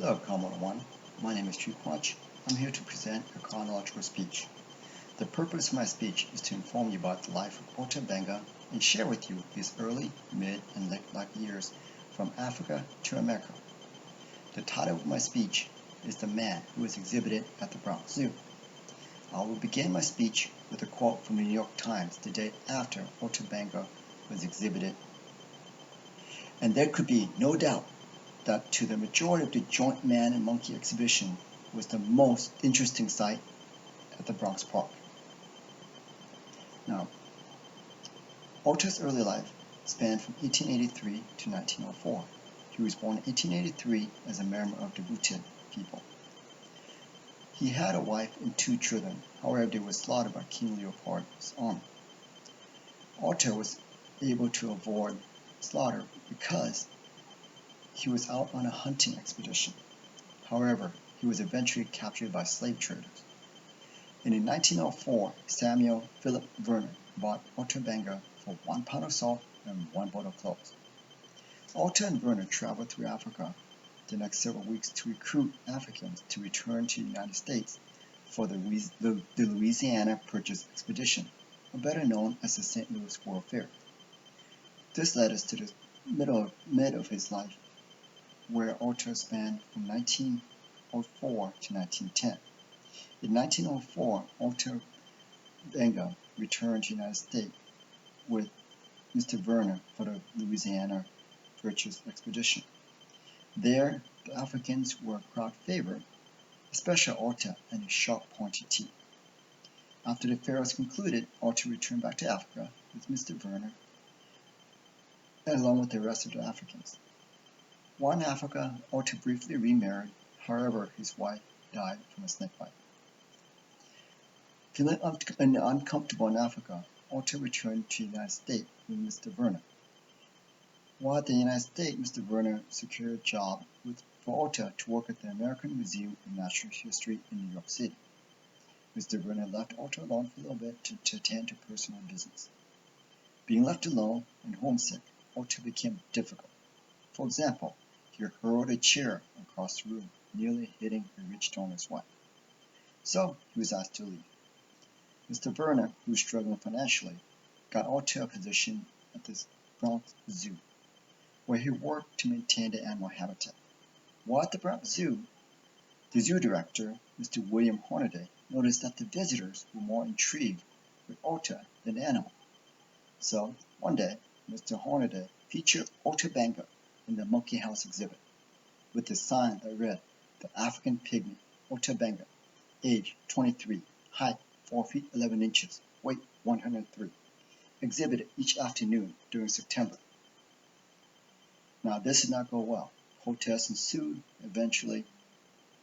Hello, Common One. My name is Chukwach. I'm here to present a chronological speech. The purpose of my speech is to inform you about the life of Ota Benga and share with you his early, mid, and late life years from Africa to America. The title of my speech is The Man Who Was Exhibited at the Bronx Zoo. I will begin my speech with a quote from the New York Times the day after Ota Benga was exhibited. And there could be no doubt that to the majority of the joint man and monkey exhibition was the most interesting sight at the Bronx Park. Now, Ota's early life spanned from 1883 to 1904. He was born in 1883 as a member of the Ute people. He had a wife and 2 children, however they were slaughtered by King Leopold's army. Ota was able to avoid slaughter because he was out on a hunting expedition. However, he was eventually captured by slave traders. And in 1904, Samuel Philip Verner bought Ota Benga for 1 pound of salt and 1 boat of clothes. Ota and Verner traveled through Africa the next several weeks to recruit Africans to return to the United States for the Louisiana Purchase Expedition, or better known as the St. Louis World Fair. This led us to the mid of his life, where Ota spanned from 1904 to 1910. In 1904, Ota Benga returned to the United States with Mr. Verner for the Louisiana Purchase Expedition. There, the Africans were a crowd favorite, especially Ota and his sharp pointed teeth. After the fair was concluded, Ota returned back to Africa with Mr. Verner, along with the rest of the Africans. While in Africa, Ota briefly remarried, however, his wife died from a snake bite. Feeling uncomfortable in Africa, Ota returned to the United States with Mr. Verner. While at the United States, Mr. Verner secured a job for Ota to work at the American Museum of Natural History in New York City. Mr. Verner left Ota alone for a little bit to attend to personal business. Being left alone and homesick, Ota became difficult. For example, he hurled a chair across the room, nearly hitting a rich donor's wife. So he was asked to leave. Mr. Verner, who was struggling financially, got Ota a position at the Bronx Zoo, where he worked to maintain the animal habitat. While at the Bronx Zoo, the zoo director, Mr. William Hornaday, noticed that the visitors were more intrigued with Ota than the animal. So, one day, Mr. Hornaday featured Ota Benga in the Monkey House exhibit, with a sign that read, "The African Pygmy, Ota Benga, age 23, height 4 feet 11 inches, weight 103, exhibited each afternoon during September." Now this did not go well. Protests ensued. Eventually,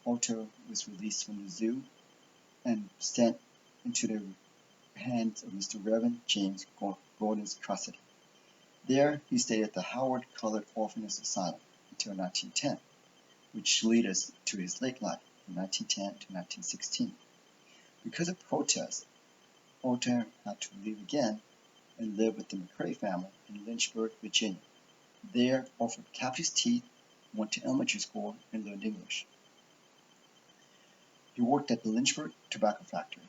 Ota was released from the zoo and sent into the hands of Mr. Reverend James Gordon's custody. There, he stayed at the Howard Colored Orphanage Asylum until 1910, which led us to his late life from 1910 to 1916. Because of protests, Ota had to leave again and live with the McCrae family in Lynchburg, Virginia. There, Ota kept his teeth, went to elementary school, and learned English. He worked at the Lynchburg tobacco factory,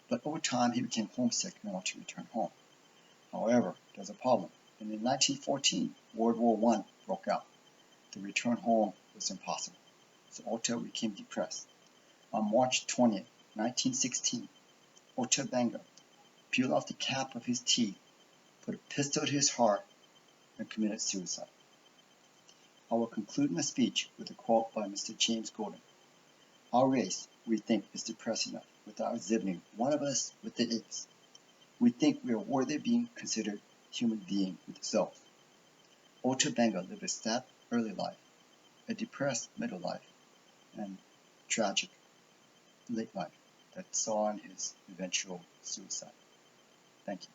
but over time he became homesick and wanted to return home. However, there was a problem, and in 1914, World War I broke out. The return home was impossible, so Ota became depressed. On March 20th, 1916, Ota Benga peeled off the cap of his teeth, put a pistol to his heart, and committed suicide. I will conclude my speech with a quote by Mr. James Gordon. "Our race, we think, is depressed enough without exhibiting one of us with the apes. We think we are worthy of being considered human being with souls." Ota Benga lived a sad early life, a depressed middle life, and tragic late life that saw in his eventual suicide. Thank you.